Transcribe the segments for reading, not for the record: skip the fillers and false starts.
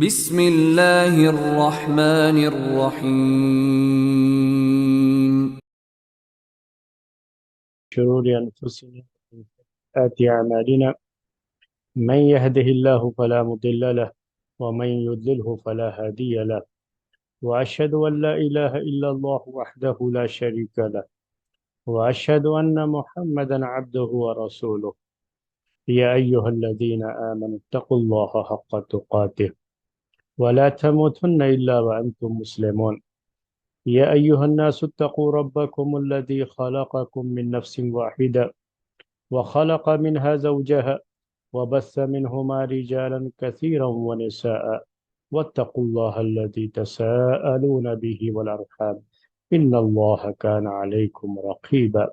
بسم اللہ الرحمن الرحیم. شرور أنفسنا ومن سيئات أعمالنا من يهده الله فلا مضل له ومن يضلله فلا هادي له وأشهد أن لا إله إلا الله وحده لا شريك له وأشهد أن محمدا عبده ورسوله يا أيها الذين آمنوا اتقوا الله حق تقاته ولا تموتن إلا وأنتم مسلمون يا أيها الناس اتقوا ربكم الذي خلقكم من نفس واحدة وخلق منها زوجها وبث منهما رجالا كثيرا ونساء واتقوا الله الذي تساءلون به والأرحام إن الله كان عليكم رقيبا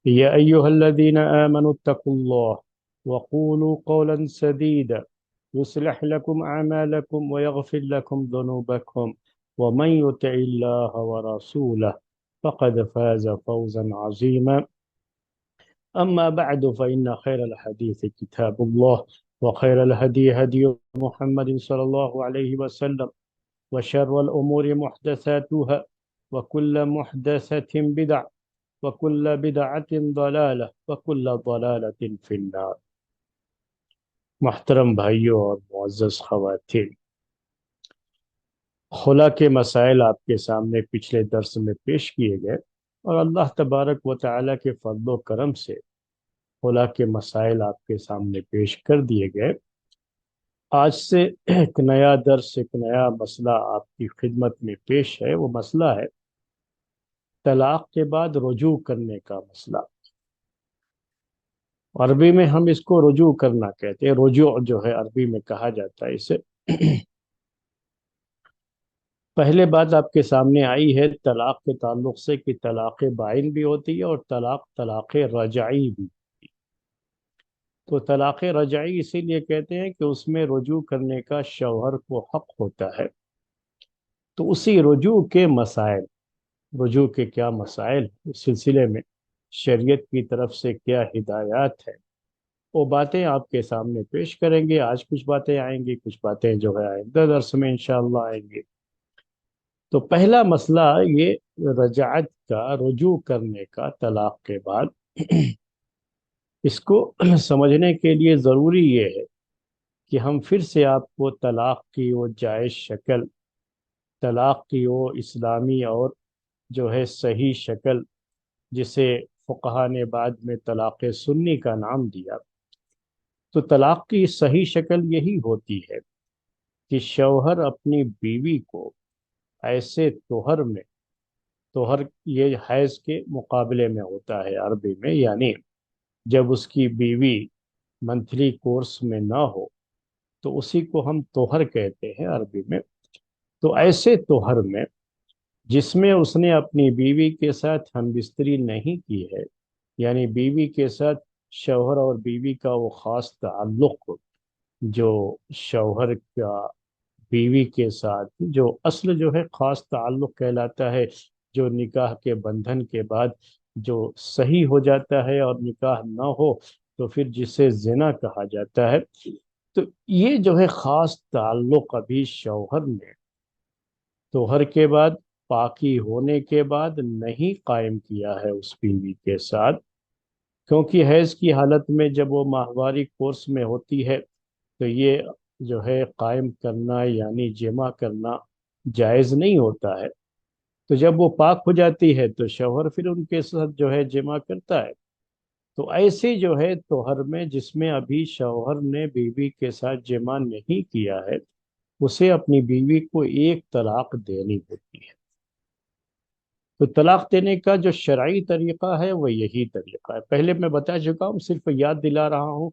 يا أيها الذين آمنوا اتقوا الله وقولوا قولا سديدا يصلح لكم أعمالكم ويغفر لكم ذنوبكم ومن يطع الله ورسوله فقد فاز فوزا عظيما أما بعد فإن خير الحديث كتاب الله وخير الهدي هدي محمد صلى الله عليه وسلم وشر الأمور محدثاتها وكل محدثة بدعة وكل بدعة ضلالة وكل ضلالة في النار. محترم بھائیوں اور معزز خواتین، خلا کے مسائل آپ کے سامنے پچھلے درس میں پیش کیے گئے اور اللہ تبارک و تعالیٰ کے فضل و کرم سے خلا کے مسائل آپ کے سامنے پیش کر دیے گئے۔ آج سے ایک نیا درس، ایک نیا مسئلہ آپ کی خدمت میں پیش ہے۔ وہ مسئلہ ہے طلاق کے بعد رجوع کرنے کا مسئلہ۔ عربی میں ہم اس کو رجوع کرنا کہتے ہیں، رجوع جو ہے عربی میں کہا جاتا ہے اسے۔ پہلے بات آپ کے سامنے آئی ہے طلاق کے تعلق سے کہ طلاق بائن بھی ہوتی ہے اور طلاق رجعی بھی۔ تو طلاق رجعی اسی لیے کہتے ہیں کہ اس میں رجوع کرنے کا شوہر کو حق ہوتا ہے۔ تو اسی رجوع کے مسائل، رجوع کے کیا مسائل اس سلسلے میں شریعت کی طرف سے کیا ہدایات ہے، وہ باتیں آپ کے سامنے پیش کریں گے۔ آج کچھ باتیں آئیں گی، کچھ باتیں جو ہے آئندہ درس میں انشاءاللہ آئیں گے۔ تو پہلا مسئلہ یہ رجعت کا، رجوع کرنے کا طلاق کے بعد۔ اس کو سمجھنے کے لیے ضروری یہ ہے کہ ہم پھر سے آپ کو طلاق کی وہ جائز شکل، طلاق کی وہ اسلامی اور جو ہے صحیح شکل، جسے فقہا نے بعد میں طلاق سنی کا نام دیا۔ تو طلاق کی صحیح شکل یہی ہوتی ہے کہ شوہر اپنی بیوی کو ایسے طہر میں، طہر یہ حیض کے مقابلے میں ہوتا ہے عربی میں، یعنی جب اس کی بیوی منتھلی کورس میں نہ ہو تو اسی کو ہم طہر کہتے ہیں عربی میں۔ تو ایسے طہر میں جس میں اس نے اپنی بیوی کے ساتھ ہم بستری نہیں کی ہے، یعنی بیوی کے ساتھ شوہر اور بیوی کا وہ خاص تعلق جو شوہر کا بیوی کے ساتھ جو اصل جو ہے خاص تعلق کہلاتا ہے، جو نکاح کے بندھن کے بعد جو صحیح ہو جاتا ہے، اور نکاح نہ ہو تو پھر جسے زنا کہا جاتا ہے۔ تو یہ جو ہے خاص تعلق ابھی شوہر نے طہر کے بعد، پاکی ہونے کے بعد نہیں قائم کیا ہے اس بیوی کے ساتھ، کیونکہ حیض کی حالت میں جب وہ ماہواری کورس میں ہوتی ہے تو یہ جو ہے قائم کرنا یعنی جمع کرنا جائز نہیں ہوتا ہے۔ تو جب وہ پاک ہو جاتی ہے تو شوہر پھر ان کے ساتھ جو ہے جمع کرتا ہے۔ تو ایسے جو ہے طہر میں جس میں ابھی شوہر نے بیوی کے ساتھ جمع نہیں کیا ہے، اسے اپنی بیوی کو ایک طلاق دینی ہوتی ہے۔ تو طلاق دینے کا جو شرعی طریقہ ہے وہ یہی طریقہ ہے۔ پہلے میں بتا چکا ہوں، صرف یاد دلا رہا ہوں،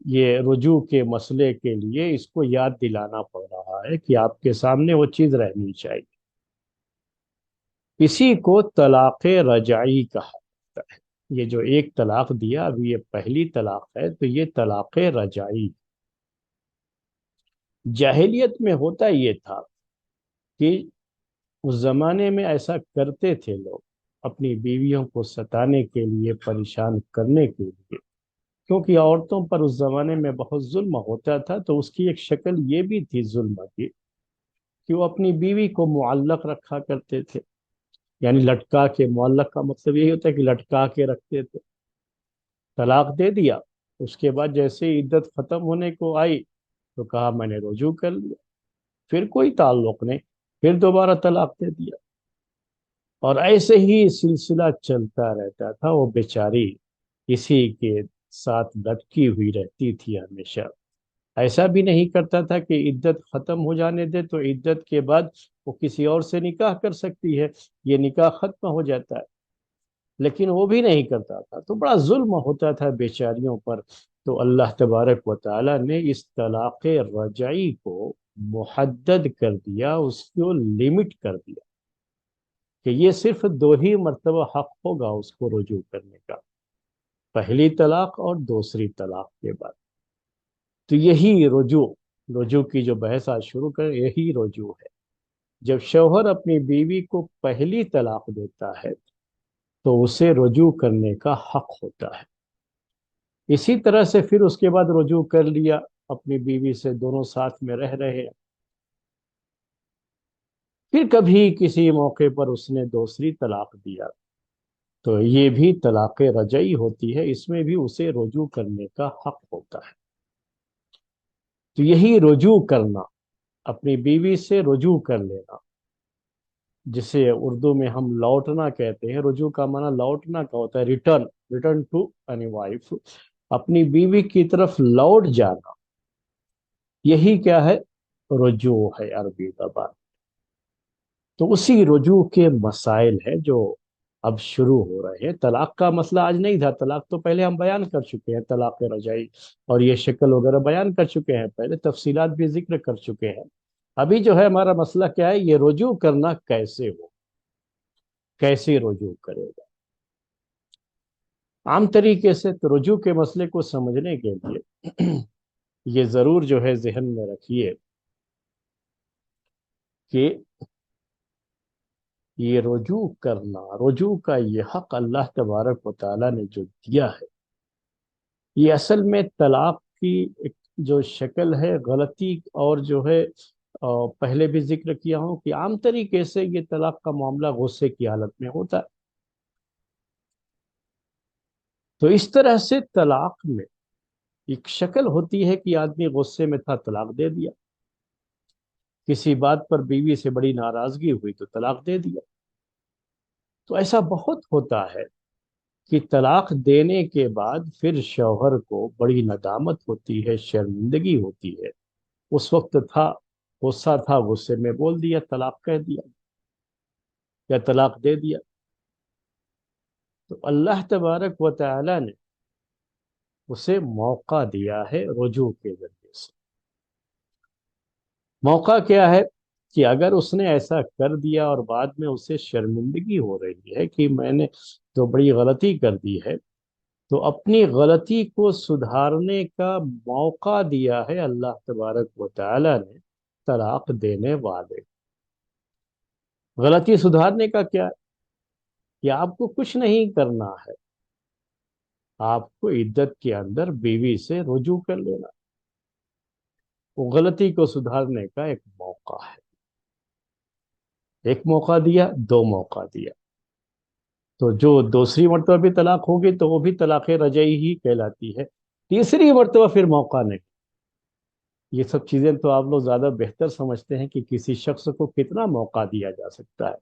یہ رجوع کے مسئلے کے لیے اس کو یاد دلانا پڑ رہا ہے کہ آپ کے سامنے وہ چیز رہنی چاہیے۔ اسی کو طلاق رجعی کہا جاتا ہے۔ یہ جو ایک طلاق دیا ابھی، یہ پہلی طلاق ہے، تو یہ طلاق رجعی۔ جاہلیت میں ہوتا یہ تھا کہ اس زمانے میں ایسا کرتے تھے لوگ، اپنی بیویوں کو ستانے کے لیے، پریشان کرنے کے لیے، کیونکہ عورتوں پر اس زمانے میں بہت ظلم ہوتا تھا، تو اس کی ایک شکل یہ بھی تھی ظلم کی کہ وہ اپنی بیوی کو معلق رکھا کرتے تھے، یعنی لٹکا کے، معلق کا مطلب یہی ہوتا ہے کہ لٹکا کے رکھتے تھے۔ طلاق دے دیا، اس کے بعد جیسے ہی عدت ختم ہونے کو آئی تو کہا میں نے رجوع کر لیا، پھر کوئی تعلق نہیں، پھر دوبارہ طلاق دے دیا، اور ایسے ہی سلسلہ چلتا رہتا تھا۔ وہ بیچاری اسی کے ساتھ لٹکی ہوئی رہتی تھی ہمیشہ۔ ایسا بھی نہیں کرتا تھا کہ عدت ختم ہو جانے دے تو عدت کے بعد وہ کسی اور سے نکاح کر سکتی ہے، یہ نکاح ختم ہو جاتا ہے، لیکن وہ بھی نہیں کرتا تھا، تو بڑا ظلم ہوتا تھا بیچاریوں پر۔ تو اللہ تبارک و تعالی نے اس طلاق رجعی کو محدد کر دیا، اس کو لمٹ کر دیا کہ یہ صرف 2 ہی مرتبہ حق ہوگا اس کو رجوع کرنے کا، پہلی طلاق اور دوسری طلاق کے بعد۔ تو یہی رجوع کی جو بحث آج شروع کر، یہی رجوع ہے۔ جب شوہر اپنی بیوی کو پہلی طلاق دیتا ہے تو اسے رجوع کرنے کا حق ہوتا ہے۔ اسی طرح سے پھر اس کے بعد رجوع کر لیا اپنی بیوی سے، دونوں ساتھ میں رہ رہے ہیں، پھر کبھی کسی موقع پر اس نے دوسری طلاق دیا تو یہ بھی طلاق رجعی ہوتی ہے، اس میں بھی اسے رجوع کرنے کا حق ہوتا ہے۔ تو یہی رجوع کرنا، اپنی بیوی سے رجوع کر لینا، جسے اردو میں ہم لوٹنا کہتے ہیں۔ رجوع کا معنی لوٹنا کا ہوتا ہے، ریٹرن ٹو اینی وائف، اپنی بیوی کی طرف لوٹ جانا، یہی کیا ہے؟ رجوع ہے عربی زبان۔ تو اسی رجوع کے مسائل ہیں جو اب شروع ہو رہے ہیں۔ طلاق کا مسئلہ آج نہیں تھا، طلاق تو پہلے ہم بیان کر چکے ہیں، طلاق رجعی اور یہ شکل وغیرہ بیان کر چکے ہیں، پہلے تفصیلات بھی ذکر کر چکے ہیں۔ ابھی جو ہے ہمارا مسئلہ کیا ہے؟ یہ رجوع کرنا کیسے ہو، کیسے رجوع کرے گا؟ عام طریقے سے تو رجوع کے مسئلے کو سمجھنے کے لیے یہ ضرور جو ہے ذہن میں رکھیے کہ یہ رجوع کرنا، رجوع کا یہ حق اللہ تبارک و تعالیٰ نے جو دیا ہے، یہ اصل میں طلاق کی ایک جو شکل ہے، غلطی اور جو ہے پہلے بھی ذکر کیا ہوں کہ عام طریقے سے یہ طلاق کا معاملہ غصے کی حالت میں ہوتا ہے۔ تو اس طرح سے طلاق میں ایک شکل ہوتی ہے کہ آدمی غصے میں تھا، طلاق دے دیا، کسی بات پر بیوی سے بڑی ناراضگی ہوئی تو طلاق دے دیا۔ تو ایسا بہت ہوتا ہے کہ طلاق دینے کے بعد پھر شوہر کو بڑی ندامت ہوتی ہے، شرمندگی ہوتی ہے۔ اس وقت تھا غصہ، تھا غصے میں بول دیا، طلاق کہہ دیا یا طلاق دے دیا۔ تو اللہ تبارک و تعالی نے اسے موقع دیا ہے رجوع کے ذریعے سے۔ موقع کیا ہے؟ کہ اگر اس نے ایسا کر دیا اور بعد میں اسے شرمندگی ہو رہی ہے کہ میں نے تو بڑی غلطی کر دی ہے، تو اپنی غلطی کو سدھارنے کا موقع دیا ہے اللہ تبارک و تعالی نے طلاق دینے والے۔ غلطی سدھارنے کا کیا ہے؟ کہ آپ کو کچھ نہیں کرنا ہے، آپ کو عدت کے اندر بیوی سے رجوع کر لینا، وہ غلطی کو سدھارنے کا ایک موقع ہے۔ ایک موقع دیا، 2 موقع دیا، تو جو دوسری مرتبہ بھی طلاق ہوگی تو وہ بھی طلاق رجعی ہی کہلاتی ہے۔ تیسری مرتبہ پھر موقع نہیں۔ یہ سب چیزیں تو آپ لوگ زیادہ بہتر سمجھتے ہیں کہ کسی شخص کو کتنا موقع دیا جا سکتا ہے۔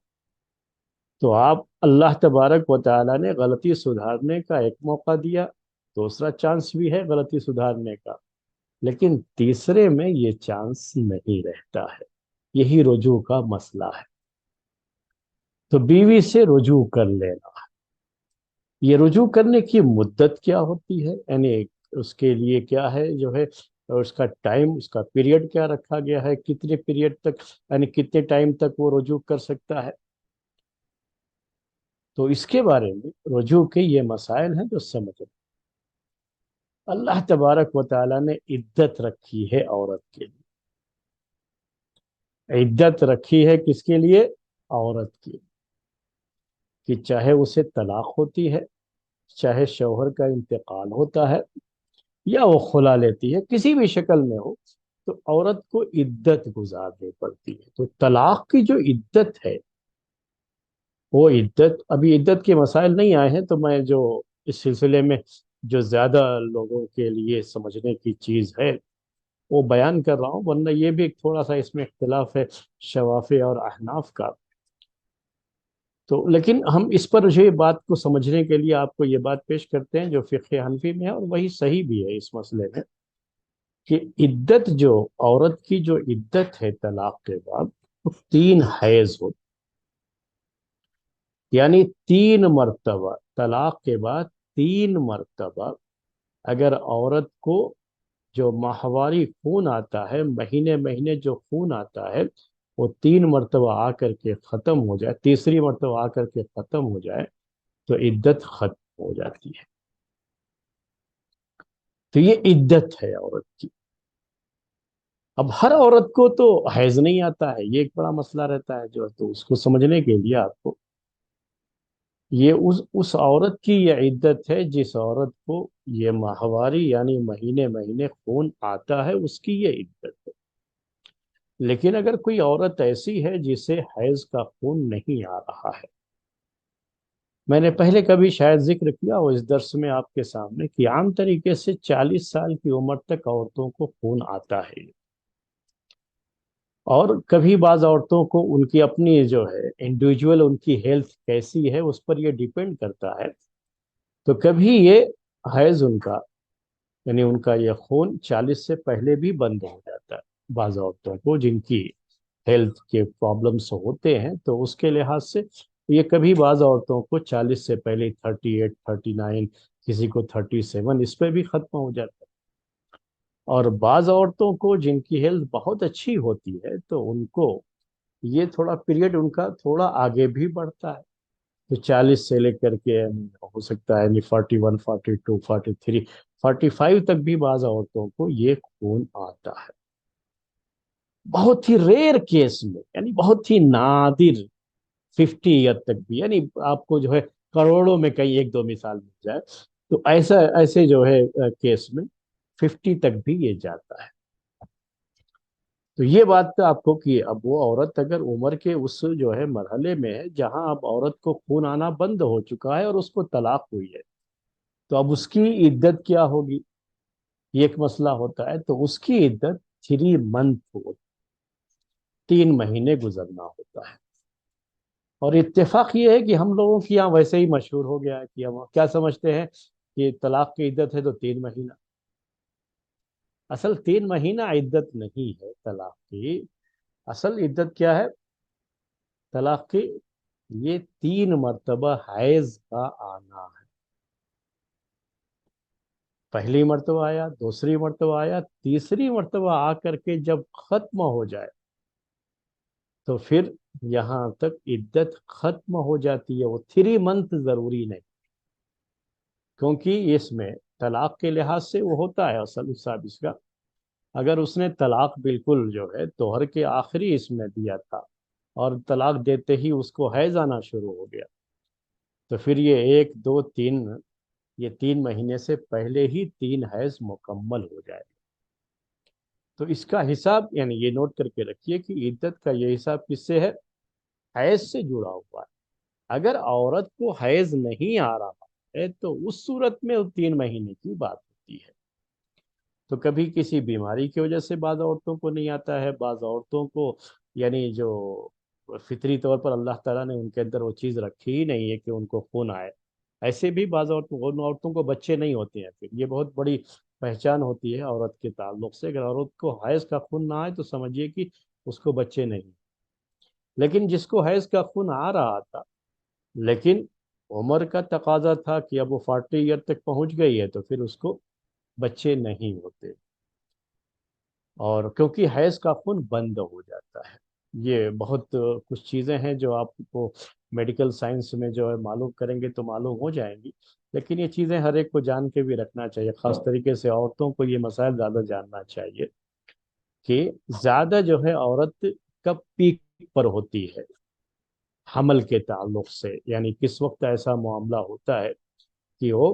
تو آپ اللہ تبارک و تعالیٰ نے غلطی سدھارنے کا ایک موقع دیا، دوسرا چانس بھی ہے غلطی سدھارنے کا، لیکن تیسرے میں یہ چانس نہیں رہتا ہے۔ یہی رجوع کا مسئلہ ہے۔ تو بیوی سے رجوع کر لینا، یہ رجوع کرنے کی مدت کیا ہوتی ہے، یعنی اس کے لیے کیا ہے جو ہے اس کا ٹائم، اس کا پیریڈ کیا رکھا گیا ہے، کتنے پیریڈ تک، یعنی کتنے ٹائم تک وہ رجوع کر سکتا ہے۔ تو اس کے بارے میں رجوع کے یہ مسائل ہیں جو سمجھ۔ اللہ تبارک و تعالیٰ نے عدت رکھی ہے عورت کے لیے، عدت رکھی ہے کس کے لیے؟ عورت کے لیے، کہ چاہے اسے طلاق ہوتی ہے، چاہے شوہر کا انتقال ہوتا ہے، یا وہ خلا لیتی ہے، کسی بھی شکل میں ہو، تو عورت کو عدت گزارنی پڑتی ہے۔ تو طلاق کی جو عدت ہے، وہ عدت، ابھی عدت کے مسائل نہیں آئے ہیں، تو میں جو اس سلسلے میں جو زیادہ لوگوں کے لیے سمجھنے کی چیز ہے وہ بیان کر رہا ہوں، ورنہ یہ بھی ایک تھوڑا سا اس میں اختلاف ہے شوافی اور احناف کا۔ تو لیکن ہم اس پر جو یہ بات کو سمجھنے کے لیے آپ کو یہ بات پیش کرتے ہیں جو فقہ حنفی میں ہے، اور وہی صحیح بھی ہے اس مسئلے میں، کہ عدت جو عورت کی جو عدت ہے طلاق کے بعد، وہ 3 حیض ہو، یعنی 3 مرتبہ طلاق کے بعد 3 مرتبہ اگر عورت کو جو ماہواری خون آتا ہے، مہینے مہینے جو خون آتا ہے، وہ 3 مرتبہ آ کر کے ختم ہو جائے، تیسری مرتبہ آ کر کے ختم ہو جائے، تو عدت ختم ہو جاتی ہے۔ تو یہ عدت ہے عورت کی۔ اب ہر عورت کو تو حیض نہیں آتا ہے، یہ ایک بڑا مسئلہ رہتا ہے، جو تو اس کو سمجھنے کے لیے آپ کو یہ اس عورت کی یہ عدت ہے جس عورت کو یہ ماہواری یعنی مہینے مہینے خون آتا ہے، اس کی یہ عدت ہے۔ لیکن اگر کوئی عورت ایسی ہے جسے حیض کا خون نہیں آ رہا ہے، میں نے پہلے کبھی شاید ذکر کیا ہو اس درس میں آپ کے سامنے، کہ عام طریقے سے 40 سال کی عمر تک عورتوں کو خون آتا ہے، اور کبھی بعض عورتوں کو ان کی اپنی جو ہے انڈیویجول ان کی ہیلتھ کیسی ہے اس پر یہ ڈیپینڈ کرتا ہے، تو کبھی یہ حیض ان کا یعنی ان کا یہ خون 40 سے پہلے بھی بند ہو جاتا ہے۔ بعض عورتوں کو جن کی ہیلتھ کے پرابلمس ہوتے ہیں، تو اس کے لحاظ سے یہ کبھی بعض عورتوں کو 40 سے پہلے 38 39، کسی کو 37، اس پہ بھی ختم ہو جاتا ہے۔ اور بعض عورتوں کو جن کی ہیلتھ بہت اچھی ہوتی ہے، تو ان کو یہ تھوڑا پیریڈ ان کا تھوڑا آگے بھی بڑھتا ہے، تو 40 سے لے کر کے ہو سکتا ہے 41 42 43 45 تک بھی بعض عورتوں کو یہ خون آتا ہے، بہت ہی ریئر کیس میں، یعنی بہت ہی نادر 50 ایئر تک بھی، یعنی آپ کو جو ہے کروڑوں میں کہیں ایک دو مثال مل جائے، تو ایسے جو ہے کیس میں 50 تک بھی یہ جاتا ہے۔ تو یہ بات تو آپ کو کہ اب وہ عورت اگر عمر کے اس جو ہے مرحلے میں ہے جہاں اب عورت کو خون آنا بند ہو چکا ہے اور اس کو طلاق ہوئی ہے، تو اب اس کی عدت کیا ہوگی، یہ ایک مسئلہ ہوتا ہے۔ تو اس کی عدت 3 منتھ ہو، 3 مہینے گزرنا ہوتا ہے۔ اور اتفاق یہ ہے کہ ہم لوگوں کی یہاں ویسے ہی مشہور ہو گیا ہے کہ ہم کیا سمجھتے ہیں کہ طلاق کی عدت ہے تو 3 مہینہ، اصل 3 مہینہ عدت نہیں ہے طلاق کی، اصل عدت کیا ہے طلاق کی؟ یہ 3 مرتبہ حیض کا آنا ہے، پہلی مرتبہ آیا، دوسری مرتبہ آیا، تیسری مرتبہ آ کر کے جب ختم ہو جائے، تو پھر یہاں تک عدت ختم ہو جاتی ہے۔ وہ 3 منتھ ضروری نہیں، کیونکہ اس میں طلاق کے لحاظ سے وہ ہوتا ہے اصل حساب اس کا، اگر اس نے طلاق بالکل جو ہے توہر کے آخری اس میں دیا تھا، اور طلاق دیتے ہی اس کو حیض آنا شروع ہو گیا، تو پھر یہ 1 2 3، یہ 3 مہینے سے پہلے ہی 3 حیض مکمل ہو جائے۔ تو اس کا حساب یعنی یہ نوٹ کر کے رکھیے کہ عدت کا یہ حساب کس سے ہے؟ حیض سے جڑا ہوا ہے۔ اگر عورت کو حیض نہیں آ رہا ہے تو اس صورت میں 3 مہینے کی بات ہوتی ہے۔ تو کبھی کسی بیماری کی وجہ سے بعض عورتوں کو نہیں آتا ہے، بعض عورتوں کو یعنی جو فطری طور پر اللہ تعالیٰ نے ان کے اندر وہ چیز رکھی ہی نہیں ہے کہ ان کو خون آئے، ایسے بھی بعض عورتوں ان عورتوں کو بچے نہیں ہوتے ہیں، پھر یہ بہت بڑی پہچان ہوتی ہے عورت کے تعلق سے، اگر عورت کو حیض کا خون نہ آئے تو سمجھیے کہ اس کو بچے نہیں۔ لیکن جس کو حیض کا خون آ رہا تھا، لیکن عمر کا تقاضا تھا کہ اب وہ 40 ایئر تک پہنچ گئی ہے، تو پھر اس کو بچے نہیں ہوتے، اور کیونکہ حیض کا خون بند ہو جاتا ہے۔ یہ بہت کچھ چیزیں ہیں جو آپ کو میڈیکل سائنس میں جو ہے معلوم کریں گے تو معلوم ہو جائیں گی، لیکن یہ چیزیں ہر ایک کو جان کے بھی رکھنا چاہیے، خاص طریقے سے عورتوں کو یہ مسائل زیادہ جاننا چاہیے کہ زیادہ جو ہے عورت کب پیک پر ہوتی ہے حمل کے تعلق سے، یعنی کس وقت ایسا معاملہ ہوتا ہے کہ وہ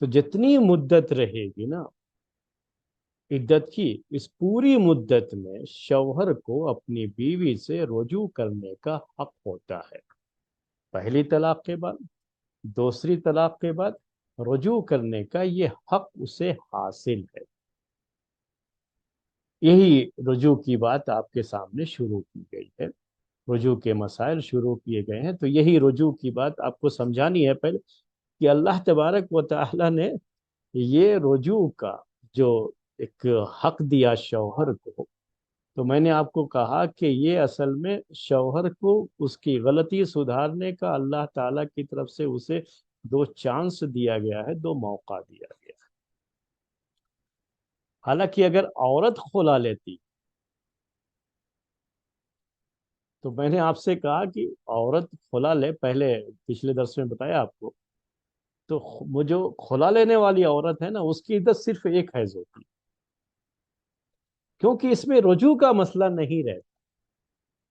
تو جتنی مدت رہے گی نا عدت کی، اس پوری مدت میں شوہر کو اپنی بیوی سے رجوع کرنے کا حق ہوتا ہے۔ پہلی طلاق کے بعد، دوسری طلاق کے بعد رجوع کرنے کا یہ حق اسے حاصل ہے۔ یہی رجوع کی بات آپ کے سامنے شروع کی گئی ہے، رجوع کے مسائل شروع کیے گئے ہیں، تو یہی رجوع کی بات آپ کو سمجھانی ہے پہلے، کہ اللہ تبارک و تعالی نے یہ رجوع کا جو ایک حق دیا شوہر کو، تو میں نے آپ کو کہا کہ یہ اصل میں شوہر کو اس کی غلطی سدھارنے کا اللہ تعالیٰ کی طرف سے اسے دو چانس دیا گیا ہے، دو موقع دیا گیا ہے۔ حالانکہ اگر عورت کھلا لیتی، تو میں نے آپ سے کہا کہ عورت کھلا لے، پہلے پچھلے درس میں بتایا آپ کو، تو وہ جو کھلا لینے والی عورت ہے نا، اس کی عدت صرف ایک حیض ہوتی، کیونکہ اس میں رجوع کا مسئلہ نہیں رہتا،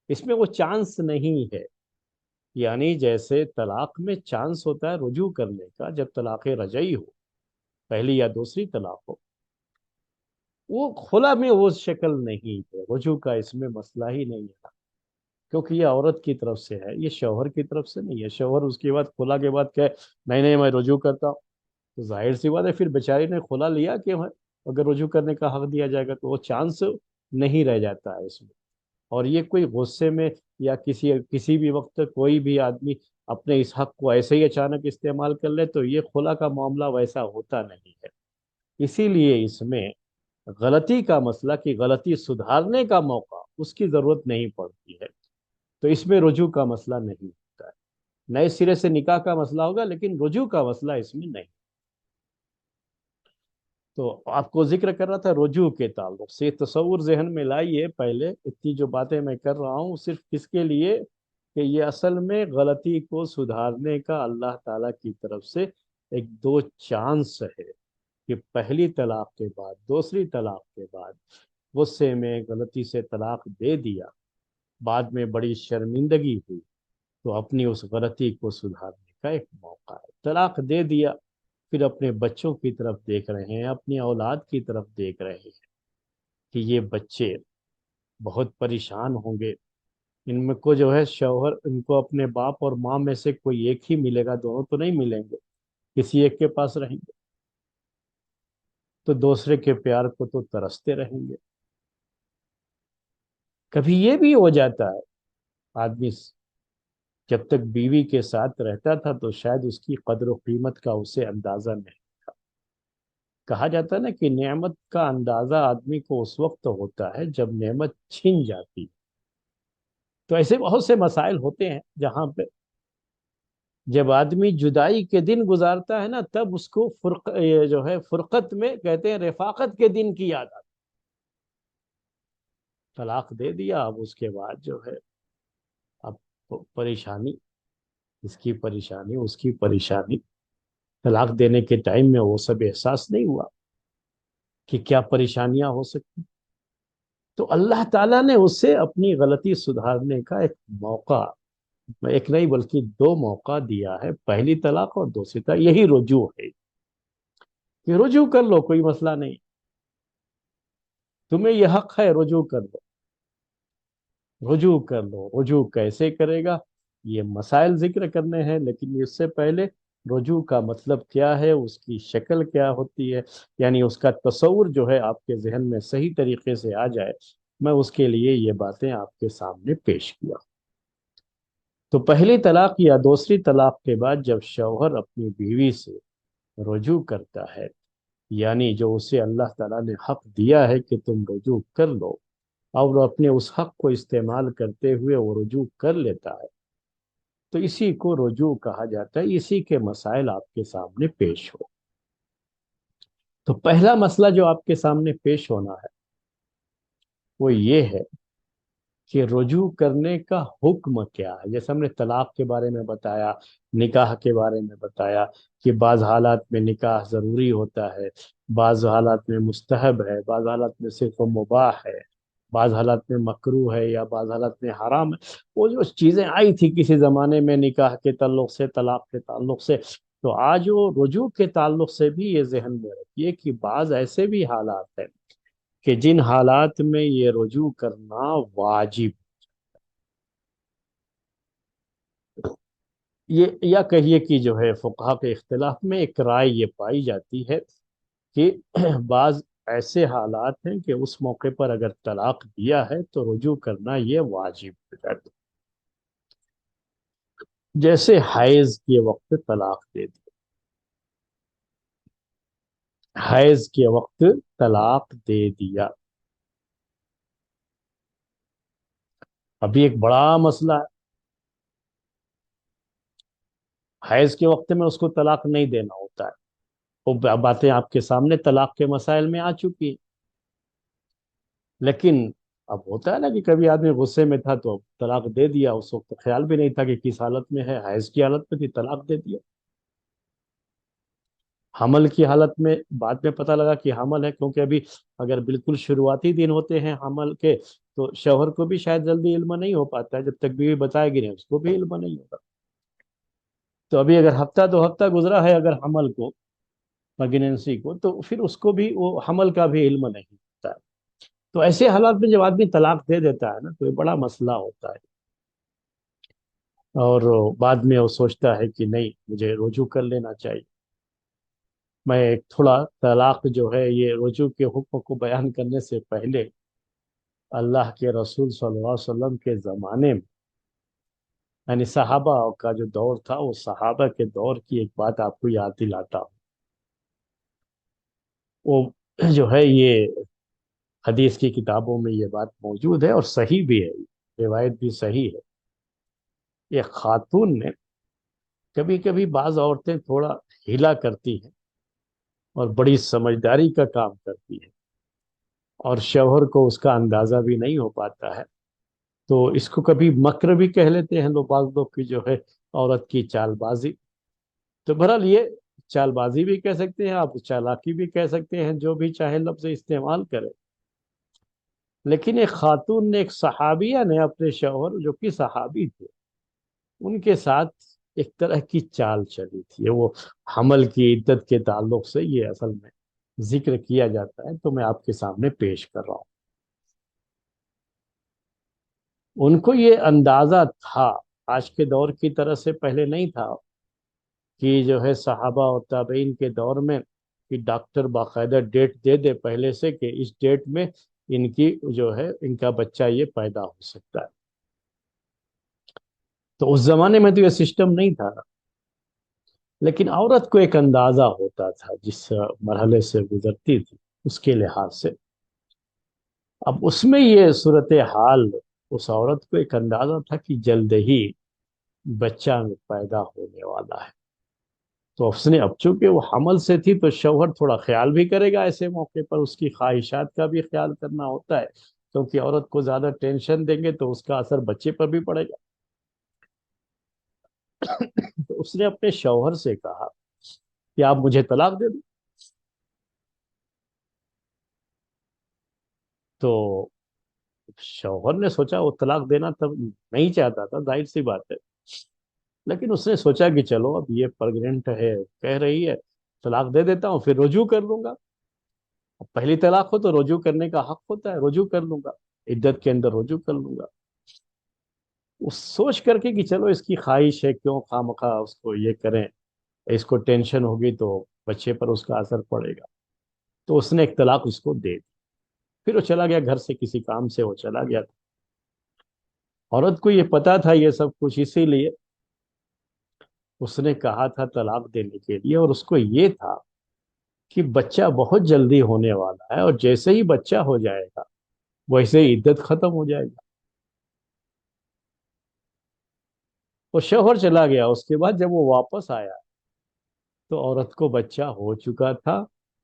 اس میں وہ چانس نہیں ہے۔ یعنی جیسے طلاق میں چانس ہوتا ہے رجوع کرنے کا جب طلاق رجعی ہو، پہلی یا دوسری طلاق ہو، وہ خلا میں وہ شکل نہیں ہے، رجوع کا اس میں مسئلہ ہی نہیں ہے، کیونکہ یہ عورت کی طرف سے ہے، یہ شوہر کی طرف سے نہیں ہے۔ شوہر اس کے بعد خلا کے بعد کہے نہیں نہیں میں رجوع کرتا ہوں، تو ظاہر سی بات ہے پھر بیچاری نے خلا لیا کہ اگر رجوع کرنے کا حق دیا جائے گا تو وہ چانس نہیں رہ جاتا ہے اس میں۔ اور یہ کوئی غصے میں یا کسی بھی وقت کوئی بھی آدمی اپنے اس حق کو ایسے ہی اچانک استعمال کر لے تو یہ خلا کا معاملہ ویسا ہوتا نہیں ہے۔ اسی لیے اس میں غلطی کا مسئلہ، کہ غلطی سدھارنے کا موقع، اس کی ضرورت نہیں پڑتی ہے، تو اس میں رجوع کا مسئلہ نہیں ہوتا ہے۔ نئے سرے سے نکاح کا مسئلہ ہوگا لیکن رجوع کا مسئلہ اس میں نہیں۔ تو آپ کو ذکر کر رہا تھا رجوع کے تعلق سے، تصور ذہن میں لائیے پہلے، اتنی جو باتیں میں کر رہا ہوں صرف کس کے لیے، کہ یہ اصل میں غلطی کو سدھارنے کا اللہ تعالیٰ کی طرف سے ایک دو چانس ہے، کہ پہلی طلاق کے بعد، دوسری طلاق کے بعد غصے میں غلطی سے طلاق دے دیا، بعد میں بڑی شرمندگی ہوئی، تو اپنی اس غلطی کو سدھارنے کا ایک موقع ہے۔ طلاق دے دیا، پھر اپنے بچوں کی طرف دیکھ رہے ہیں، اپنی اولاد کی طرف دیکھ رہے ہیں کہ یہ بچے بہت پریشان ہوں گے، ان میں کو جو ہے شوہر، ان کو اپنے باپ اور ماں میں سے کوئی ایک ہی ملے گا، دونوں تو نہیں ملیں گے، کسی ایک کے پاس رہیں گے، تو دوسرے کے پیار کو تو ترستے رہیں گے۔ کبھی یہ بھی ہو جاتا ہے، آدمی جب تک بیوی کے ساتھ رہتا تھا تو شاید اس کی قدر و قیمت کا اسے اندازہ نہیں تھا۔ کہا جاتا ہے نا کہ نعمت کا اندازہ آدمی کو اس وقت ہوتا ہے جب نعمت چھن جاتی، تو ایسے بہت سے مسائل ہوتے ہیں جہاں پہ جب آدمی جدائی کے دن گزارتا ہے نا، تب اس کو یہ جو ہے فرقت میں کہتے ہیں رفاقت کے دن کی یاد آتی۔ طلاق دے دیا، اب اس کے بعد جو ہے اب پریشانی، اس کی پریشانی، اس کی پریشانی، طلاق دینے کے ٹائم میں وہ سب احساس نہیں ہوا کہ کیا پریشانیاں ہو سکتی، تو اللہ تعالیٰ نے اسے اپنی غلطی سدھارنے کا ایک موقع، ایک نہیں بلکہ دو موقع دیا ہے، پہلی طلاق اور دوسری طلاق، یہی رجوع ہے، کہ رجوع کر لو، کوئی مسئلہ نہیں، تمہیں یہ حق ہے، رجوع کر لو، رجوع کر لو۔ رجوع کیسے کرے گا، یہ مسائل ذکر کرنے ہیں، لیکن اس سے پہلے رجوع کا مطلب کیا ہے، اس کی شکل کیا ہوتی ہے، یعنی اس کا تصور جو ہے آپ کے ذہن میں صحیح طریقے سے آ جائے، میں اس کے لیے یہ باتیں آپ کے سامنے پیش کیا۔ تو پہلی طلاق یا دوسری طلاق کے بعد جب شوہر اپنی بیوی سے رجوع کرتا ہے، یعنی جو اسے اللہ تعالیٰ نے حق دیا ہے کہ تم رجوع کر لو، اور وہ اپنے اس حق کو استعمال کرتے ہوئے وہ رجوع کر لیتا ہے، تو اسی کو رجوع کہا جاتا ہے، اسی کے مسائل آپ کے سامنے پیش ہو۔ تو پہلا مسئلہ جو آپ کے سامنے پیش ہونا ہے وہ یہ ہے کہ رجوع کرنے کا حکم کیا ہے۔ جیسے ہم نے طلاق کے بارے میں بتایا، نکاح کے بارے میں بتایا کہ بعض حالات میں نکاح ضروری ہوتا ہے، بعض حالات میں مستحب ہے، بعض حالات میں صرف مباح ہے، بعض حالات میں مکروہ ہے، یا بعض حالات میں حرام ہے۔ وہ جو چیزیں آئی تھی کسی زمانے میں نکاح کے تعلق سے، طلاق کے تعلق سے، تو آج وہ رجوع کے تعلق سے بھی یہ ذہن میں رکھیے کہ بعض ایسے بھی حالات ہیں کہ جن حالات میں یہ رجوع کرنا واجب، یہ یا کہیے کہ جو ہے فقہا کے اختلاف میں ایک رائے یہ پائی جاتی ہے کہ بعض ایسے حالات ہیں کہ اس موقع پر اگر طلاق دیا ہے تو رجوع کرنا یہ واجب ہے، جیسے حیض کے وقت طلاق دے دی، حیض کے وقت طلاق دے دیا، ابھی ایک بڑا مسئلہ ہے، حیض کے وقت میں اس کو طلاق نہیں دینا ہوتا ہے، وہ باتیں آپ کے سامنے طلاق کے مسائل میں آ چکی ہیں، لیکن اب ہوتا ہے نا کہ کبھی آدمی غصے میں تھا تو طلاق دے دیا، اس وقت خیال بھی نہیں تھا کہ کس حالت میں ہے، حیض کی حالت میں تھی طلاق دے دیا، حمل کی حالت میں بعد میں پتہ لگا کہ حمل ہے، کیونکہ ابھی اگر بالکل شروعاتی دن ہوتے ہیں حمل کے تو شوہر کو بھی شاید جلدی علم نہیں ہو پاتا ہے، جب تک بیوی بتائے گی نہیں اس کو بھی علم نہیں ہوگا، تو ابھی اگر ہفتہ دو ہفتہ گزرا ہے اگر حمل کو، پریگنینسی کو، تو پھر اس کو بھی وہ حمل کا بھی علم نہیں ہوتا ہے، تو ایسے حالات میں جب آدمی طلاق دے دیتا ہے نا تو یہ بڑا مسئلہ ہوتا ہے، اور بعد میں وہ سوچتا ہے کہ نہیں مجھے رجوع کر لینا چاہیے۔ میں ایک تھوڑا طلاق جو ہے یہ رجوع کے حکم کو بیان کرنے سے پہلے اللہ کے رسول صلی اللہ علیہ وسلم کے زمانے میں، یعنی صحابہ کا جو دور تھا وہ صحابہ کے دور کی ایک بات آپ کو یاد دلاتا ہوں۔ وہ جو ہے یہ حدیث کی کتابوں میں یہ بات موجود ہے اور صحیح بھی ہے، روایت بھی صحیح ہے۔ ایک خاتون نے، کبھی کبھی بعض عورتیں تھوڑا ہیلا کرتی ہیں اور بڑی سمجھداری کا کام کرتی ہیں اور شوہر کو اس کا اندازہ بھی نہیں ہو پاتا ہے، تو اس کو کبھی مکر بھی کہہ لیتے ہیں لوگ، بعض لوگ کی جو ہے عورت کی چال بازی، تو بہرحال یہ چال بازی بھی کہہ سکتے ہیں آپ، چالاکی بھی کہہ سکتے ہیں، جو بھی چاہے لفظ استعمال کرے، لیکن ایک خاتون نے، ایک صحابیہ نے اپنے شوہر جو کہ صحابی تھے ان کے ساتھ ایک طرح کی چال چلی تھی، وہ حمل کی عدت کے تعلق سے یہ اصل میں ذکر کیا جاتا ہے، تو میں آپ کے سامنے پیش کر رہا ہوں۔ ان کو یہ اندازہ تھا، آج کے دور کی طرح سے پہلے نہیں تھا کہ جو ہے صحابہ اور تابعین کے دور میں کہ ڈاکٹر باقاعدہ ڈیٹ دے دے پہلے سے کہ اس ڈیٹ میں ان کی جو ہے ان کا بچہ یہ پیدا ہو سکتا ہے، تو اس زمانے میں تو یہ سسٹم نہیں تھا، لیکن عورت کو ایک اندازہ ہوتا تھا جس مرحلے سے گزرتی تھی اس کے لحاظ سے، اب اس میں یہ صورتحال، اس عورت کو ایک اندازہ تھا کہ جلد ہی بچہ پیدا ہونے والا ہے، تو اس نے، اب چونکہ وہ حمل سے تھی تو شوہر تھوڑا خیال بھی کرے گا ایسے موقع پر، اس کی خواہشات کا بھی خیال کرنا ہوتا ہے، کیونکہ عورت کو زیادہ ٹینشن دیں گے تو اس کا اثر بچے پر بھی پڑے گا، تو اس نے اپنے شوہر سے کہا کہ آپ مجھے طلاق دے دیں، تو شوہر نے سوچا، وہ طلاق دینا تب نہیں چاہتا تھا، ظاہر سی بات ہے، لیکن اس نے سوچا کہ چلو اب یہ پریگننٹ ہے، کہہ رہی ہے، طلاق دے دیتا ہوں پھر رجوع کر لوں گا، اب پہلی طلاق ہو تو رجوع کرنے کا حق ہوتا ہے، رجوع کر لوں گا، عدت کے اندر رجوع کر لوں گا، اس سوچ کر کے کہ چلو اس کی خواہش ہے، کیوں خواہ مخواہ اس کو یہ کریں، اس کو ٹینشن ہوگی تو بچے پر اس کا اثر پڑے گا، تو اس نے ایک طلاق اس کو دے دی، پھر وہ چلا گیا گھر سے، کسی کام سے وہ چلا گیا تھا، عورت کو یہ پتا تھا یہ سب کچھ، اسی لیے اس نے کہا تھا طلاق دینے کے لیے، اور اس کو یہ تھا کہ بچہ بہت جلدی ہونے والا ہے اور جیسے ہی بچہ ہو جائے گا ویسے ہی عدت ختم ہو جائے گا، وہ شوہر چلا گیا، اس کے بعد جب وہ واپس آیا تو عورت کو بچہ ہو چکا تھا،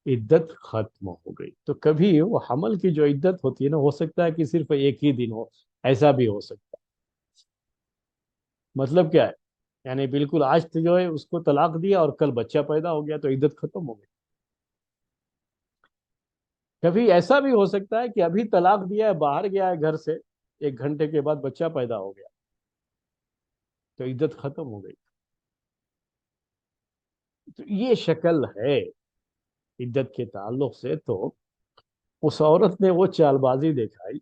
عدت ختم ہو گئی، تو کبھی وہ حمل کی جو عدت ہوتی ہے نا، ہو سکتا ہے کہ صرف ایک ہی دن ہو، ایسا بھی ہو سکتا ہے، مطلب کیا ہے، یعنی بالکل آج تو جو ہے اس کو طلاق دیا اور کل بچہ پیدا ہو گیا تو عدت ختم ہو گئی، کبھی ایسا بھی ہو سکتا ہے کہ ابھی طلاق دیا ہے، باہر گیا ہے گھر سے، 1 گھنٹے کے بعد بچہ پیدا ہو گیا تو عدت ختم ہو گئی، تو یہ شکل ہے عدت کے تعلق سے۔ تو اس عورت نے وہ چال بازی دکھائی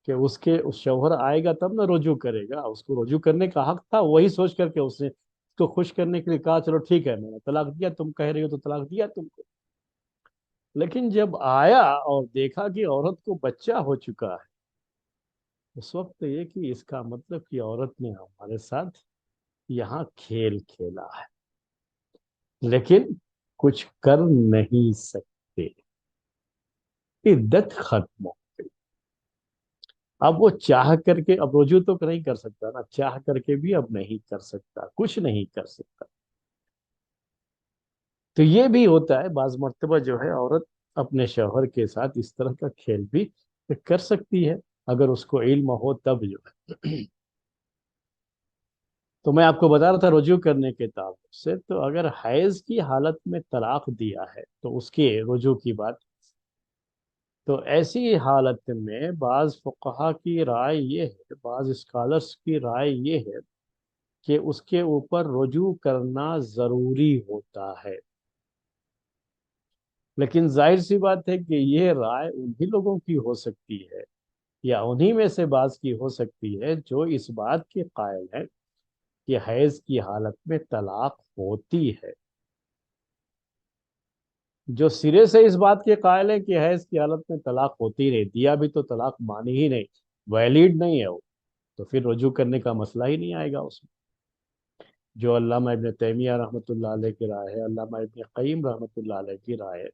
کہ اس شوہر آئے گا تب نہ رجوع کرے گا، اس کو رجوع کرنے کا حق تھا، وہی سوچ کر کے اس نے اس کو خوش کرنے کے لیے کہا چلو ٹھیک ہے میں نے طلاق دیا، تم کہہ رہی ہو تو طلاق دیا تم کو۔ لیکن جب آیا اور دیکھا کہ عورت کو بچہ ہو چکا ہے، اس وقت یہ کہ اس کا مطلب کہ عورت نے ہمارے ساتھ یہاں کھیل کھیلا ہے، لیکن کچھ کر نہیں سکتے، عدت ختم ہو گئی۔ اب وہ چاہ کر کے اب رجوع تو نہیں کر سکتا نا، چاہ کر کے بھی اب نہیں کر سکتا، کچھ نہیں کر سکتا۔ تو یہ بھی ہوتا ہے بعض مرتبہ جو ہے عورت اپنے شوہر کے ساتھ اس طرح کا کھیل بھی کر سکتی ہے، اگر اس کو علم ہو تب جو ہے۔ تو میں آپ کو بتا رہا تھا رجوع کرنے کے تعلق سے، تو اگر حیض کی حالت میں طلاق دیا ہے تو اس کے رجوع کی بات، تو ایسی حالت میں بعض فقہا کی رائے یہ ہے، بعض اسکالرس کی رائے یہ ہے کہ اس کے اوپر رجوع کرنا ضروری ہوتا ہے۔ لیکن ظاہر سی بات ہے کہ یہ رائے انہی لوگوں کی ہو سکتی ہے، یا انہی میں سے بعض کی ہو سکتی ہے جو اس بات کے قائل ہے کہ حیض کی حالت میں طلاق ہوتی ہے۔ جو سرے سے اس بات کے قائل ہے کہ حیض کی حالت میں طلاق ہوتی نہیں، دیا بھی تو طلاق مانی ہی نہیں، ویلڈ نہیں ہے وہ، تو پھر رجوع کرنے کا مسئلہ ہی نہیں آئے گا اس میں۔ جو علامہ ابن تیمیہ رحمۃ اللہ علیہ کی رائے ہے، علامہ ابن قیم رحمۃ اللہ علیہ کی رائے ہے،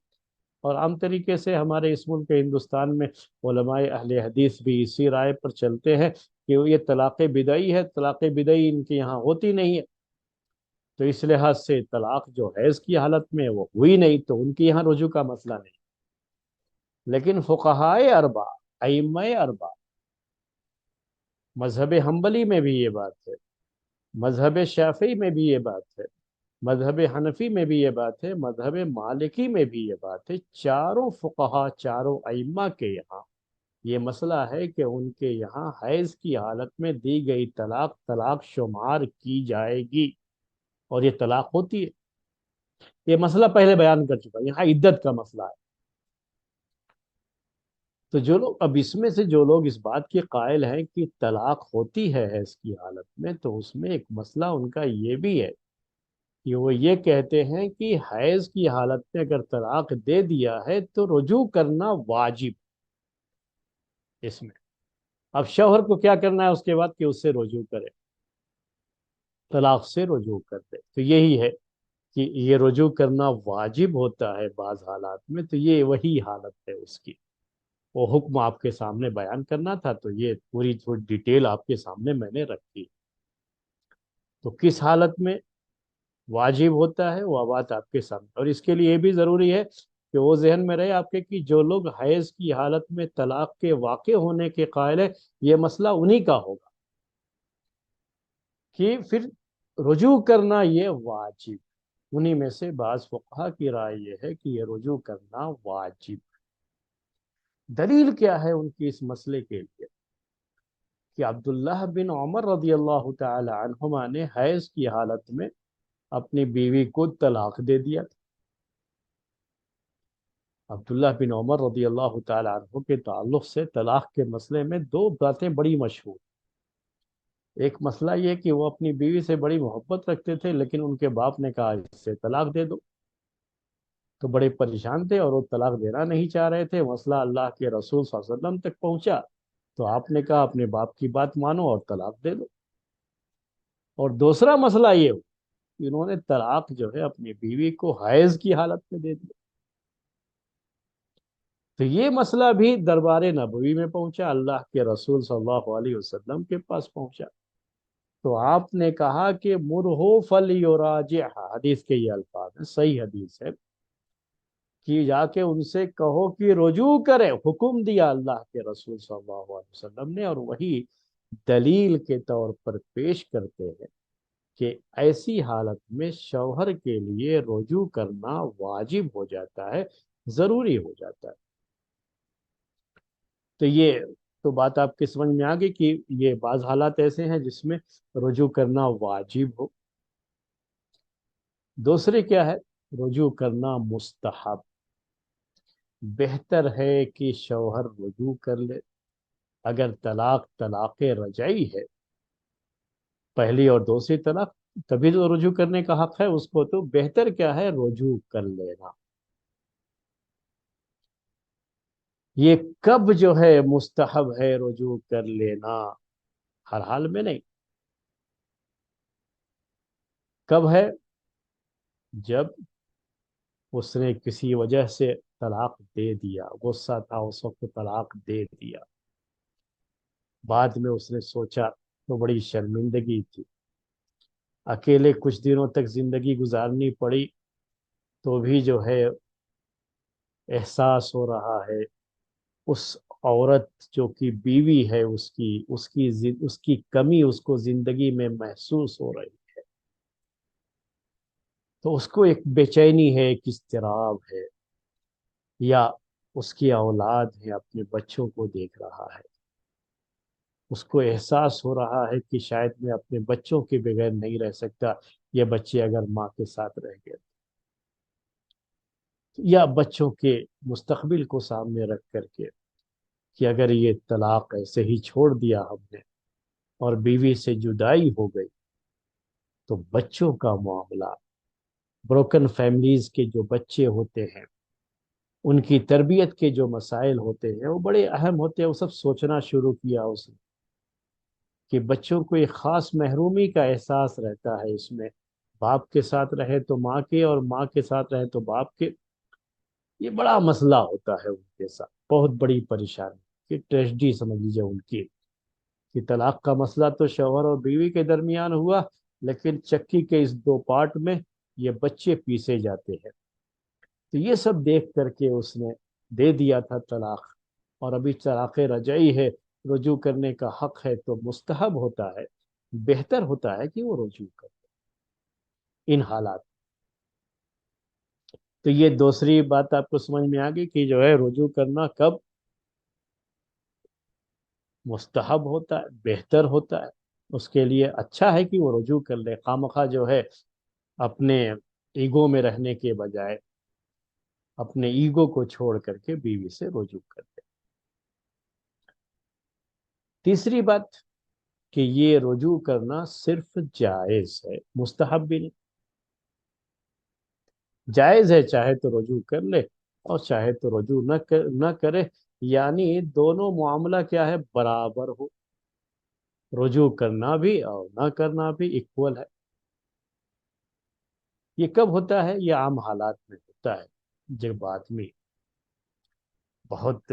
اور عام طریقے سے ہمارے اس ملک ہندوستان میں علماء اہل حدیث بھی اسی رائے پر چلتے ہیں کہ یہ طلاق بدعی ہے، طلاق بدعی ان کے یہاں ہوتی نہیں ہے، تو اس لحاظ سے طلاق جو حیض کی حالت میں وہ ہوئی نہیں، تو ان کے یہاں رجوع کا مسئلہ نہیں۔ لیکن فقہائے اربع، ائمہ اربع، مذہب حنبلی میں بھی یہ بات ہے، مذہب شافعی میں بھی یہ بات ہے، مذہب حنفی میں بھی یہ بات ہے، مذہب مالکی میں بھی یہ بات ہے، چاروں فقہا، چاروں ائمہ کے یہاں یہ مسئلہ ہے کہ ان کے یہاں حیض کی حالت میں دی گئی طلاق طلاق شمار کی جائے گی، اور یہ طلاق ہوتی ہے۔ یہ مسئلہ پہلے بیان کر چکا، یہاں عدت کا مسئلہ ہے۔ تو جو لوگ اب اس میں سے جو لوگ اس بات کے قائل ہیں کہ طلاق ہوتی ہے حیض کی حالت میں، تو اس میں ایک مسئلہ ان کا یہ بھی ہے کہ وہ یہ کہتے ہیں کہ حیض کی حالت میں اگر طلاق دے دیا ہے تو رجوع کرنا واجب اس میں۔ اب شوہر کو کیا کرنا ہے اس کے بعد کہ اس سے رجوع کرے، طلاق سے رجوع کر دے۔ تو یہی ہے کہ یہ رجوع کرنا واجب ہوتا ہے بعض حالات میں، تو یہ وہی حالت ہے اس کی، وہ حکم آپ کے سامنے بیان کرنا تھا، تو یہ پوری تھوڑی ڈیٹیل آپ کے سامنے میں نے رکھی۔ تو کس حالت میں واجب ہوتا ہے وہ بات آپ کے سامنے، اور اس کے لیے یہ بھی ضروری ہے کہ وہ ذہن میں رہے آپ کے کہ جو لوگ حیض کی حالت میں طلاق کے واقع ہونے کے قائل ہے، یہ مسئلہ انہی کا ہوگا کہ پھر رجوع کرنا یہ واجب، انہی میں سے بعض فقہا کی رائے یہ ہے کہ یہ رجوع کرنا واجب۔ دلیل کیا ہے ان کی اس مسئلے کے لیے؟ کہ عبداللہ بن عمر رضی اللہ تعالی عنہما نے حیض کی حالت میں اپنی بیوی کو طلاق دے دیا تھا۔ عبداللہ بن عمر رضی اللہ تعالی عنہ کے تعلق سے طلاق کے مسئلے میں دو باتیں بڑی مشہور۔ ایک مسئلہ یہ کہ وہ اپنی بیوی سے بڑی محبت رکھتے تھے، لیکن ان کے باپ نے کہا اس سے طلاق دے دو، تو بڑے پریشان تھے اور وہ طلاق دینا نہیں چاہ رہے تھے۔ مسئلہ اللہ کے رسول صلی اللہ علیہ وسلم تک پہنچا، تو آپ نے کہا اپنے باپ کی بات مانو اور طلاق دے دو۔ اور دوسرا مسئلہ یہ ہو کہ انہوں نے طلاق جو ہے اپنی بیوی کو حیض کی حالت میں دے دیا، تو یہ مسئلہ بھی دربار نبوی میں پہنچا، اللہ کے رسول صلی اللہ علیہ وسلم کے پاس پہنچا، تو آپ نے کہا کہ مرہو فلیراجعھا، حدیث کے یہ الفاظ ہیں، صحیح حدیث ہے، کہ جا کے ان سے کہو کہ رجوع کرے، حکم دیا اللہ کے رسول صلی اللہ علیہ وسلم نے، اور وہی دلیل کے طور پر پیش کرتے ہیں کہ ایسی حالت میں شوہر کے لیے رجوع کرنا واجب ہو جاتا ہے، ضروری ہو جاتا ہے۔ تو یہ تو بات آپ کے سمجھ میں آ گئی کہ یہ بعض حالات ایسے ہیں جس میں رجوع کرنا واجب ہو۔ دوسرے کیا ہے رجوع کرنا مستحب، بہتر ہے کہ شوہر رجوع کر لے۔ اگر طلاق طلاق رجعی ہے، پہلی اور دوسری طلاق، تبھی تو رجوع کرنے کا حق ہے اس کو، تو بہتر کیا ہے؟ رجوع کر لینا۔ یہ کب جو ہے مستحب ہے رجوع کر لینا؟ ہر حال میں نہیں۔ کب ہے؟ جب اس نے کسی وجہ سے طلاق دے دیا، غصہ تھا اس وقت طلاق دے دیا، بعد میں اس نے سوچا تو بڑی شرمندگی تھی، اکیلے کچھ دنوں تک زندگی گزارنی پڑی، تو بھی جو ہے احساس ہو رہا ہے اس عورت جو کہ بیوی ہے اس کی کمی اس کو زندگی میں محسوس ہو رہی، تو اس کو ایک بے چینی ہے، ایک اضطراب ہے، یا اس کی اولاد ہے، اپنے بچوں کو دیکھ رہا ہے، اس کو احساس ہو رہا ہے کہ شاید میں اپنے بچوں کے بغیر نہیں رہ سکتا، یہ بچے اگر ماں کے ساتھ رہ گئے، یا بچوں کے مستقبل کو سامنے رکھ کر کے کہ اگر یہ طلاق ایسے ہی چھوڑ دیا ہم نے اور بیوی سے جدائی ہو گئی تو بچوں کا معاملہ، بروکن فیملیز کے جو بچے ہوتے ہیں ان کی تربیت کے جو مسائل ہوتے ہیں وہ بڑے اہم ہوتے ہیں، وہ سب سوچنا شروع کیا اس نے کہ بچوں کو ایک خاص محرومی کا احساس رہتا ہے اس میں، باپ کے ساتھ رہے تو ماں کے، اور ماں کے ساتھ رہے تو باپ کے، یہ بڑا مسئلہ ہوتا ہے ان کے ساتھ، بہت بڑی پریشانی کہ ٹریجڈی سمجھ لیجیے ان کی، کہ طلاق کا مسئلہ تو شوہر اور بیوی کے درمیان ہوا، لیکن چکی کے اس دو پارٹ میں یہ بچے پیسے جاتے ہیں۔ تو یہ سب دیکھ کر کے اس نے دے دیا تھا طلاق، اور ابھی طلاق رجعی ہے، رجوع کرنے کا حق ہے، تو مستحب ہوتا ہے، بہتر ہوتا ہے کہ وہ رجوع کرے ان حالات۔ تو یہ دوسری بات آپ کو سمجھ میں آ گئی کہ جو ہے رجوع کرنا کب مستحب ہوتا ہے، بہتر ہوتا ہے، اس کے لیے اچھا ہے کہ وہ رجوع کر لے، خواہ جو ہے اپنے ایگو میں رہنے کے بجائے اپنے ایگو کو چھوڑ کر کے بیوی سے رجوع کر لے۔ تیسری بات کہ یہ رجوع کرنا صرف جائز ہے، مستحب بھی نہیں، جائز ہے، چاہے تو رجوع کر لے اور چاہے تو رجوع نہ کرے، یعنی دونوں معاملہ کیا ہے؟ برابر ہو، رجوع کرنا بھی اور نہ کرنا بھی ایکول ہے۔ یہ کب ہوتا ہے؟ یہ عام حالات میں ہوتا ہے، جب آدمی بہت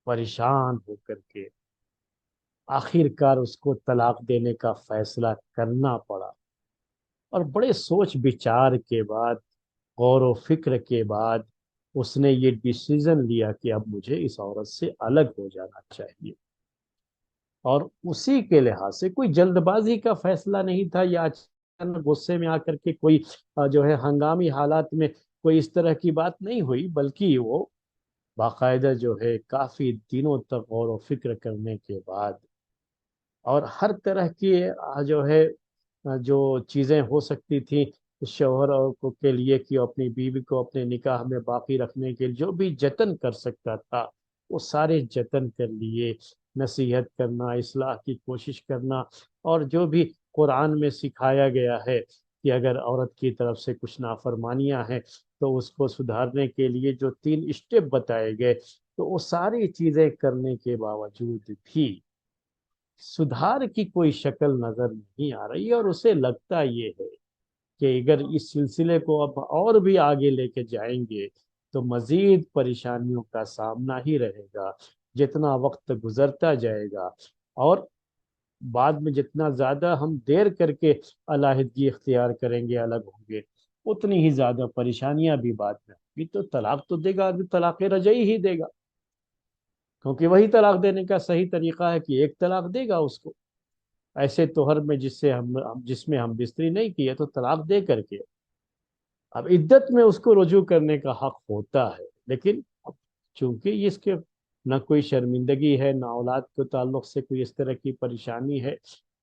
پریشان ہو کر کے آخر کار اس کو طلاق دینے کا فیصلہ کرنا پڑا، اور بڑے سوچ بچار کے بعد، غور و فکر کے بعد اس نے یہ ڈیسیزن لیا کہ اب مجھے اس عورت سے الگ ہو جانا چاہیے، اور اسی کے لحاظ سے کوئی جلد بازی کا فیصلہ نہیں تھا، یا اچانک غصے میں آ کر کے کوئی جو ہے ہنگامی حالات میں کوئی اس طرح کی بات نہیں ہوئی، بلکہ وہ باقاعدہ جو ہے کافی دنوں تک غور و فکر کرنے کے بعد، اور ہر طرح کی جو ہے جو چیزیں ہو سکتی تھیں شوہر کے لیے کہ اپنی بیوی کو اپنے نکاح میں باقی رکھنے کے لیے جو بھی جتن کر سکتا تھا وہ سارے جتن کر لیے، نصیحت کرنا، اصلاح کی کوشش کرنا، اور جو بھی قرآن میں سکھایا گیا ہے کہ اگر عورت کی طرف سے کچھ نافرمانیاں ہیں تو اس کو سدھارنے کے لیے جو 3 اسٹیپ بتائے گئے، تو وہ ساری چیزیں کرنے کے باوجود بھی سدھار کی کوئی شکل نظر نہیں آ رہی، اور اسے لگتا یہ ہے کہ اگر اس سلسلے کو اب اور بھی آگے لے کے جائیں گے تو مزید پریشانیوں کا سامنا ہی رہے گا، جتنا وقت گزرتا جائے گا، اور بعد میں جتنا زیادہ ہم دیر کر کے علیحدگی اختیار کریں گے، الگ ہوں گے، اتنی ہی زیادہ پریشانیاں بھی بعد میں ہوں گی، تو طلاق تو دے گا آدمی، طلاق رجعی ہی دے گا، کیونکہ وہی طلاق دینے کا صحیح طریقہ ہے کہ ایک طلاق دے گا اس کو، ایسے توہر میں جس میں ہم بستری نہیں کی ہے تو طلاق دے کر کے اب عدت میں اس کو رجوع کرنے کا حق ہوتا ہے، لیکن چونکہ اس کے نہ کوئی شرمندگی ہے، نہ اولاد کے تعلق سے کوئی اس طرح کی پریشانی ہے،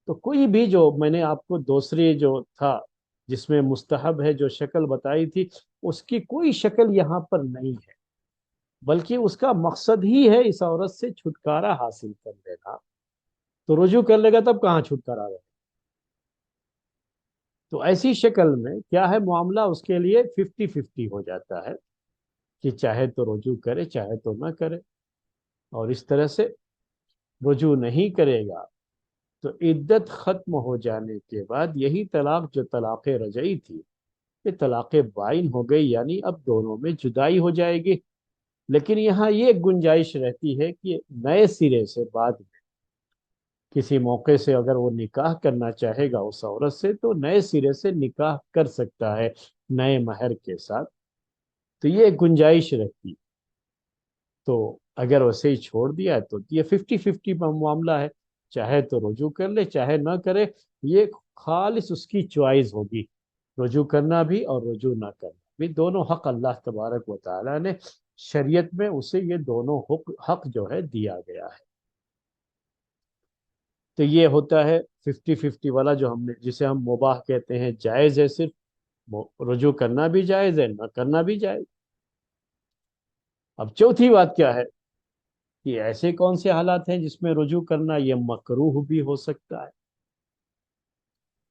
تو کوئی بھی جو میں نے آپ کو دوسری جو تھا جس میں مستحب ہے جو شکل بتائی تھی، اس کی کوئی شکل یہاں پر نہیں ہے، بلکہ اس کا مقصد ہی ہے اس عورت سے چھٹکارا حاصل کر لینا۔ تو رجوع کر لے گا تب کہاں چھٹکارا رہے؟ تو ایسی شکل میں کیا ہے، معاملہ اس کے لیے 50-50 ہو جاتا ہے کہ چاہے تو رجوع کرے چاہے تو نہ کرے۔ اور اس طرح سے رجوع نہیں کرے گا تو عدت ختم ہو جانے کے بعد یہی طلاق جو طلاق رجعی تھی، یہ طلاق بائن ہو گئی، یعنی اب دونوں میں جدائی ہو جائے گی۔ لیکن یہاں یہ گنجائش رہتی ہے کہ نئے سرے سے بعد میں کسی موقع سے اگر وہ نکاح کرنا چاہے گا اس عورت سے، تو نئے سرے سے نکاح کر سکتا ہے نئے مہر کے ساتھ، تو یہ گنجائش رہتی۔ تو اگر اسے ہی چھوڑ دیا تو یہ 50-50 معاملہ ہے، چاہے تو رجوع کر لے چاہے نہ کرے، یہ خالص اس کی چوائس ہوگی، رجوع کرنا بھی اور رجوع نہ کرنا بھی دونوں حق اللہ تبارک و تعالی نے شریعت میں اسے یہ دونوں حق جو ہے دیا گیا ہے۔ تو یہ ہوتا ہے 50-50 والا جو ہم نے جسے ہم مباح کہتے ہیں، جائز ہے، صرف رجوع کرنا بھی جائز ہے نہ کرنا بھی جائز۔ اب چوتھی بات کیا ہے کہ ایسے کون سے حالات ہیں جس میں رجوع کرنا یہ مکروہ بھی ہو سکتا ہے؟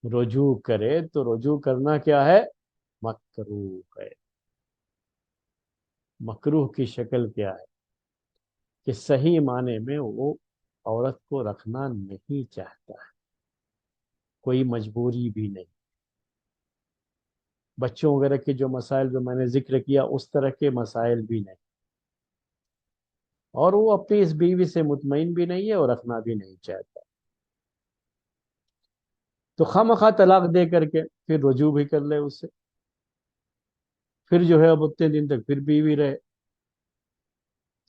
رجوع کرے تو رجوع کرنا کیا ہے؟ مکروہ ہے۔ مکروہ کی شکل کیا ہے کہ صحیح معنی میں وہ عورت کو رکھنا نہیں چاہتا ہے، کوئی مجبوری بھی نہیں، بچوں وغیرہ کے جو مسائل جو میں نے ذکر کیا اس طرح کے مسائل بھی نہیں، اور وہ اپنی اس بیوی سے مطمئن بھی نہیں ہے اور رکھنا بھی نہیں چاہتا، تو خواہ طلاق دے کر کے پھر رجوع بھی کر لے اس سے، پھر جو ہے اب اتنے دن تک پھر بیوی رہے۔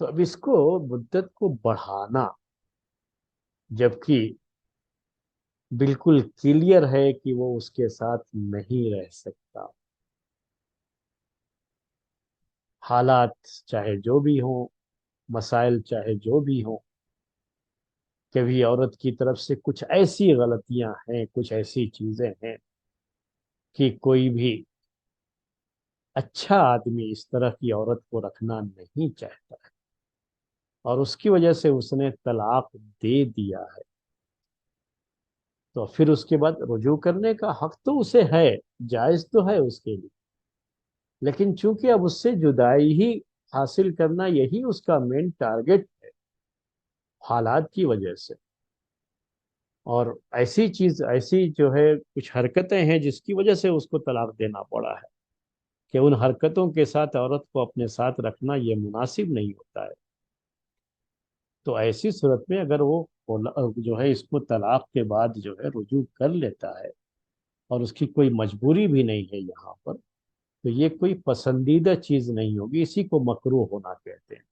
تو اب اس کو مدت کو بڑھانا، جبکہ بالکل کلیئر ہے کہ وہ اس کے ساتھ نہیں رہ سکتا، حالات چاہے جو بھی ہوں، مسائل چاہے جو بھی ہوں، کبھی عورت کی طرف سے کچھ ایسی غلطیاں ہیں، کچھ ایسی چیزیں ہیں کہ کوئی بھی اچھا آدمی اس طرح کی عورت کو رکھنا نہیں چاہتا ہے، اور اس کی وجہ سے اس نے طلاق دے دیا ہے، تو پھر اس کے بعد رجوع کرنے کا حق تو اسے ہے، جائز تو ہے اس کے لیے، لیکن چونکہ اب اس سے جدائی ہی حاصل کرنا یہی اس کا مین ٹارگٹ ہے حالات کی وجہ سے، اور ایسی چیز ایسی جو ہے کچھ حرکتیں ہیں جس کی وجہ سے اس کو طلاق دینا پڑا ہے، کہ ان حرکتوں کے ساتھ عورت کو اپنے ساتھ رکھنا یہ مناسب نہیں ہوتا ہے، تو ایسی صورت میں اگر وہ جو ہے اس کو طلاق کے بعد جو ہے رجوع کر لیتا ہے اور اس کی کوئی مجبوری بھی نہیں ہے یہاں پر، تو یہ کوئی پسندیدہ چیز نہیں ہوگی، اسی کو مکروہ ہونا کہتے ہیں۔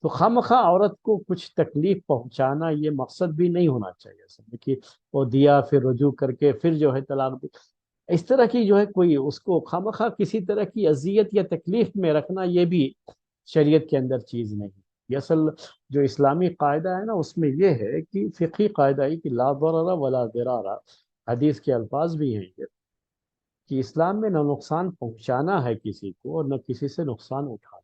تو خواہ عورت کو کچھ تکلیف پہنچانا یہ مقصد بھی نہیں ہونا چاہیے اصل میں، کہ وہ دیا پھر رجوع کر کے پھر جو ہے طلاق دی، اس طرح کی جو ہے کوئی اس کو خواہ کسی طرح کی اذیت یا تکلیف میں رکھنا یہ بھی شریعت کے اندر چیز نہیں۔ یہ اصل جو اسلامی قاعدہ ہے نا، اس میں یہ ہے کہ فقہی قاعدہ ہے کہ لا ضرر ولا ضرار، حدیث کے الفاظ بھی ہیں یہ، کہ اسلام میں نہ نقصان پہنچانا ہے کسی کو اور نہ کسی سے نقصان اٹھانا،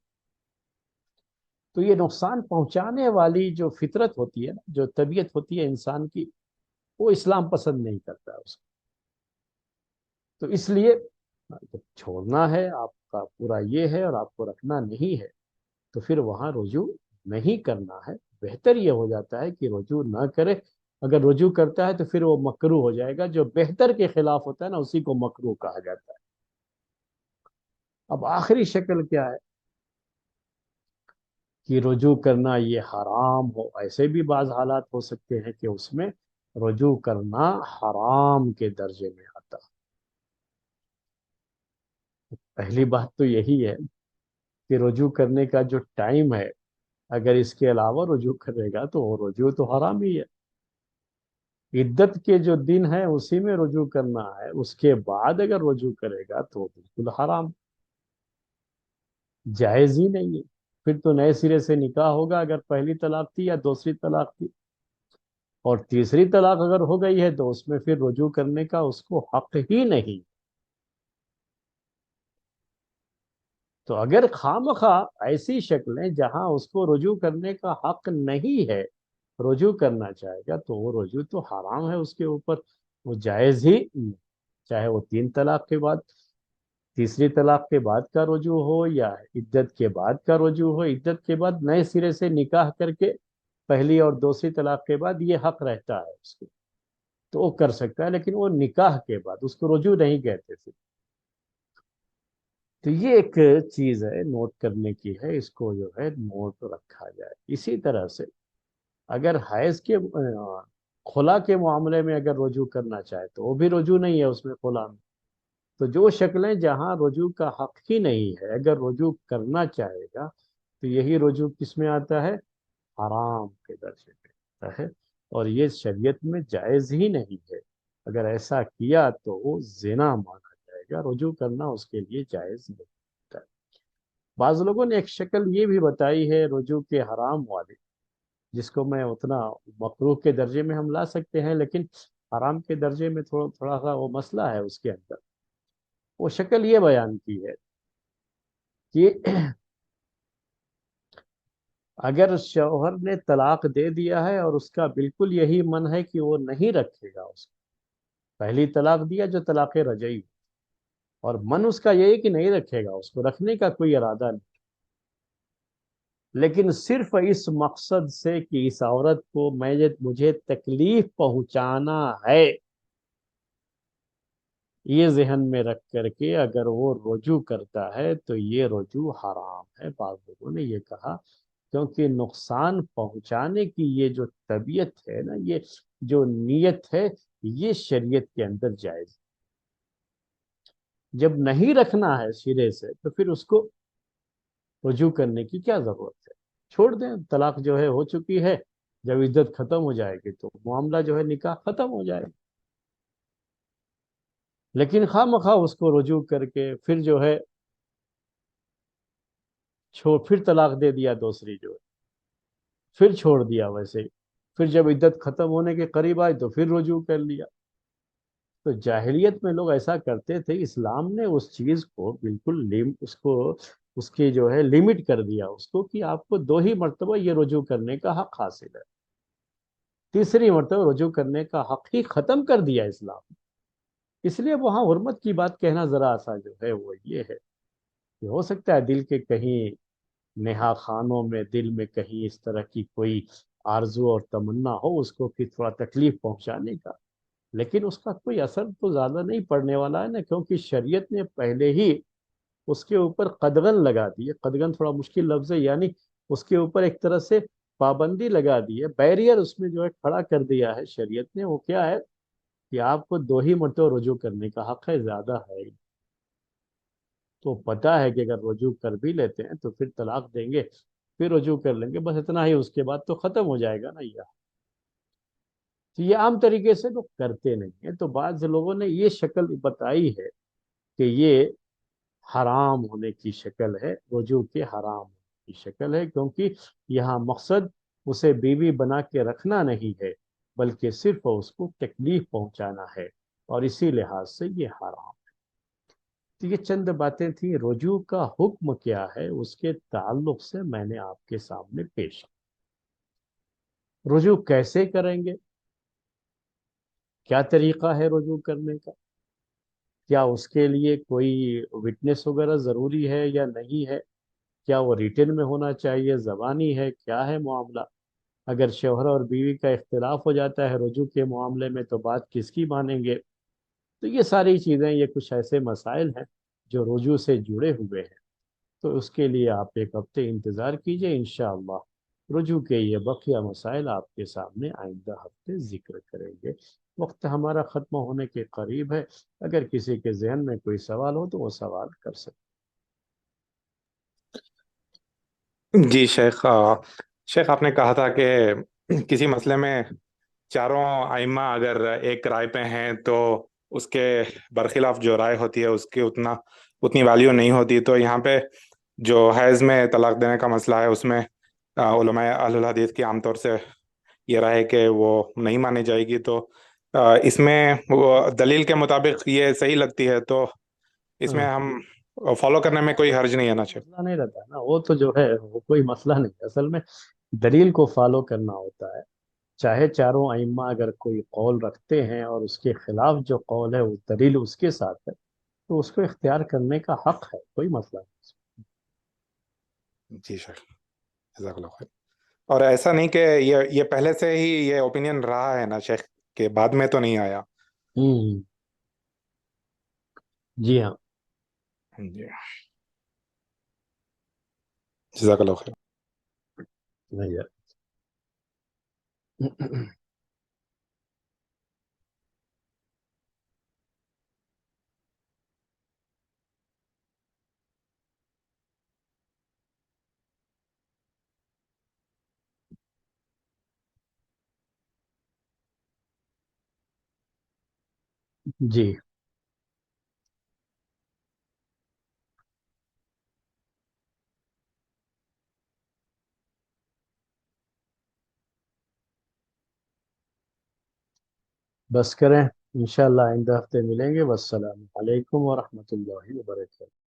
تو یہ نقصان پہنچانے والی جو فطرت ہوتی ہے نا، جو طبیعت ہوتی ہے انسان کی، وہ اسلام پسند نہیں کرتا ہے اس کو، تو اس لیے جب چھوڑنا ہے آپ کا پورا یہ ہے اور آپ کو رکھنا نہیں ہے، تو پھر وہاں رجوع نہیں کرنا ہے، بہتر یہ ہو جاتا ہے کہ رجوع نہ کرے، اگر رجوع کرتا ہے تو پھر وہ مکروہ ہو جائے گا، جو بہتر کے خلاف ہوتا ہے نا اسی کو مکروہ کہا جاتا ہے۔ اب آخری شکل کیا ہے کہ رجوع کرنا یہ حرام ہو، ایسے بھی بعض حالات ہو سکتے ہیں کہ اس میں رجوع کرنا حرام کے درجے میں آتا۔ پہلی بات تو یہی ہے کہ رجوع کرنے کا جو ٹائم ہے، اگر اس کے علاوہ رجوع کرے گا تو وہ رجوع تو حرام ہی ہے، عدت کے جو دن ہے اسی میں رجوع کرنا ہے، اس کے بعد اگر رجوع کرے گا تو وہ بالکل حرام، جائز ہی نہیں ہے، پھر تو نئے سرے سے نکاح ہوگا اگر پہلی طلاق تھی یا دوسری طلاق تھی، اور تیسری طلاق اگر ہو گئی ہے تو اس میں پھر رجوع کرنے کا اس کو حق ہی نہیں۔ تو اگر خواہ ایسی شکلیں جہاں اس کو رجوع کرنے کا حق نہیں ہے رجوع کرنا چاہے گا تو وہ رجوع تو حرام ہے اس کے اوپر، وہ جائز ہی نہیں، چاہے وہ 3 طلاق کے بعد، تیسری طلاق کے بعد کا رجوع ہو یا عدت کے بعد کا رجوع ہو۔ عدت کے بعد نئے سرے سے نکاح کر کے پہلی اور دوسری طلاق کے بعد یہ حق رہتا ہے اس کو، تو وہ کر سکتا ہے، لیکن وہ نکاح کے بعد اس کو رجوع نہیں کہتے تھے۔ تو یہ ایک چیز ہے نوٹ کرنے کی ہے، اس کو جو ہے نوٹ رکھا جائے۔ اسی طرح سے اگر حیض کے خلا کے معاملے میں اگر رجوع کرنا چاہے تو وہ بھی رجوع نہیں ہے اس میں، خلا میں۔ تو جو شکلیں جہاں رجوع کا حق ہی نہیں ہے اگر رجوع کرنا چاہے گا تو یہی رجوع کس میں آتا ہے؟ حرام کے درجے میں آتا ہے، اور یہ شریعت میں جائز ہی نہیں ہے۔ اگر ایسا کیا تو وہ زنا مانا جائے گا، رجوع کرنا اس کے لیے جائز نہیں ہوتا ہے۔ بعض لوگوں نے ایک شکل یہ بھی بتائی ہے رجوع کے حرام والی، جس کو میں اتنا مکروہ کے درجے میں ہم لا سکتے ہیں، لیکن حرام کے درجے میں تھوڑا سا وہ مسئلہ ہے اس کے اندر۔ وہ شکل یہ بیان کی ہے کہ اگر شوہر نے طلاق دے دیا ہے اور اس کا بالکل یہی من ہے کہ وہ نہیں رکھے گا اس کو، پہلی طلاق دیا جو طلاق رجعی، اور من اس کا یہی کہ نہیں رکھے گا اس کو، رکھنے کا کوئی ارادہ نہیں، لیکن صرف اس مقصد سے کہ اس عورت کو مجھے تکلیف پہنچانا ہے، یہ ذہن میں رکھ کر کے اگر وہ رجوع کرتا ہے تو یہ رجوع حرام ہے۔ بعض لوگوں نے یہ کہا کیونکہ نقصان پہنچانے کی یہ جو طبیعت ہے نا، یہ جو نیت ہے، یہ شریعت کے اندر جائز ہے۔ جب نہیں رکھنا ہے سرے سے تو پھر اس کو رجوع کرنے کی کیا ضرورت ہے؟ چھوڑ دیں، طلاق جو ہے ہو چکی ہے، جب عدت ختم ہو جائے گی تو معاملہ جو ہے نکاح ختم ہو جائے گا۔ لیکن خواہ مخواہ اس کو رجوع کر کے پھر جو ہے پھر طلاق دے دیا دوسری جو ہے، پھر چھوڑ دیا ویسے ہی، پھر جب عدت ختم ہونے کے قریب آئی تو پھر رجوع کر لیا۔ تو جاہلیت میں لوگ ایسا کرتے تھے، اسلام نے اس چیز کو بالکل اس کی جو ہے لمٹ کر دیا اس کو، کہ آپ کو 2 ہی مرتبہ یہ رجوع کرنے کا حق حاصل ہے، تیسری مرتبہ رجوع کرنے کا حق ہی ختم کر دیا اسلام نے۔ اس لیے وہاں حرمت کی بات کہنا ذرا سا جو ہے وہ یہ ہے کہ ہو سکتا ہے دل کے کہیں نہا خانوں میں، دل میں کہیں اس طرح کی کوئی آرزو اور تمنا ہو اس کو کہ تھوڑا تکلیف پہنچانے کا، لیکن اس کا کوئی اثر تو زیادہ نہیں پڑنے والا ہے نا، کیونکہ شریعت نے پہلے ہی اس کے اوپر قدغن لگا دی ہے۔ قدغن تھوڑا مشکل لفظ ہے، یعنی اس کے اوپر ایک طرح سے پابندی لگا دی ہے، بیریئر اس میں جو ہے کھڑا کر دیا ہے شریعت نے۔ وہ کیا ہے کہ آپ کو 2 ہی مرتبہ رجوع کرنے کا حق ہے، زیادہ ہے ہی۔ تو پتہ ہے کہ اگر رجوع کر بھی لیتے ہیں تو پھر طلاق دیں گے، پھر رجوع کر لیں گے، بس اتنا ہی، اس کے بعد تو ختم ہو جائے گا نا یہ۔ تو یہ عام طریقے سے لوگ کرتے نہیں ہیں، تو بعض لوگوں نے یہ شکل بتائی ہے کہ یہ حرام ہونے کی شکل ہے، رجوع کے حرام ہونے کی شکل ہے، کیونکہ یہاں مقصد اسے بیوی بنا کے رکھنا نہیں ہے، بلکہ صرف اس کو تکلیف پہنچانا ہے، اور اسی لحاظ سے یہ حرام ہے۔ تو یہ چند باتیں تھیں، رجوع کا حکم کیا ہے اس کے تعلق سے میں نے آپ کے سامنے پیش کیا۔ رجوع کیسے کریں گے؟ کیا طریقہ ہے رجوع کرنے کا؟ کیا اس کے لیے کوئی وٹنس وغیرہ ضروری ہے یا نہیں ہے؟ کیا وہ ریٹن میں ہونا چاہیے، زبانی ہے، کیا ہے معاملہ؟ اگر شوہر اور بیوی کا اختلاف ہو جاتا ہے رجوع کے معاملے میں تو بات کس کی مانیں گے؟ تو یہ ساری چیزیں، یہ کچھ ایسے مسائل ہیں جو رجوع سے جڑے ہوئے ہیں، تو اس کے لیے آپ ایک ہفتے انتظار کیجئے، انشاءاللہ رجوع کے یہ بقیہ مسائل آپ کے سامنے آئندہ ہفتے ذکر کریں گے۔ وقت ہمارا ختم ہونے کے قریب ہے، اگر کسی کے ذہن میں کوئی سوال ہو تو وہ سوال کر سکتے۔ جی شیخ، شیخ آپ نے کہا تھا کہ کسی مسئلے میں چاروں ائمہ اگر ایک رائے پہ ہیں تو اس کے برخلاف جو رائے ہوتی ہے اس کی اتنی ویلیو نہیں ہوتی، تو یہاں پہ جو حیض میں طلاق دینے کا مسئلہ ہے اس میں علماء اہل الحدیث کی عام طور سے یہ رائے کہ وہ نہیں مانی جائے گی، تو اس میں وہ دلیل کے مطابق یہ صحیح لگتی ہے، تو اس میں ہاں، ہم فالو کرنے میں کوئی حرج نہیں ہے نا شیخ؟ مسئلہ نہیں رہتا ہے نا، وہ تو جو ہے وہ کوئی مسئلہ نہیں، اصل میں دلیل کو فالو کرنا ہوتا ہے۔ چاہے چاروں ائمہ اگر کوئی قول رکھتے ہیں اور اس کے خلاف جو قول ہے وہ دلیل اس کے ساتھ ہے، تو اس کو اختیار کرنے کا حق ہے، کوئی مسئلہ نہیں۔ جی شیخ، جزاک اللہ خیر۔ اور ایسا نہیں کہ یہ پہلے سے ہی یہ اوپینین رہا ہے نا شیخ، کہ بعد میں تو نہیں آیا؟ ہوں، جی ہاں۔ جی، جزاک اللہ خیر۔ نہیں ہے۔ جی، بس کریں، انشاءاللہ آئندہ ہفتے ملیں گے۔ والسلام علیکم ورحمۃ اللہ وبرکاتہ۔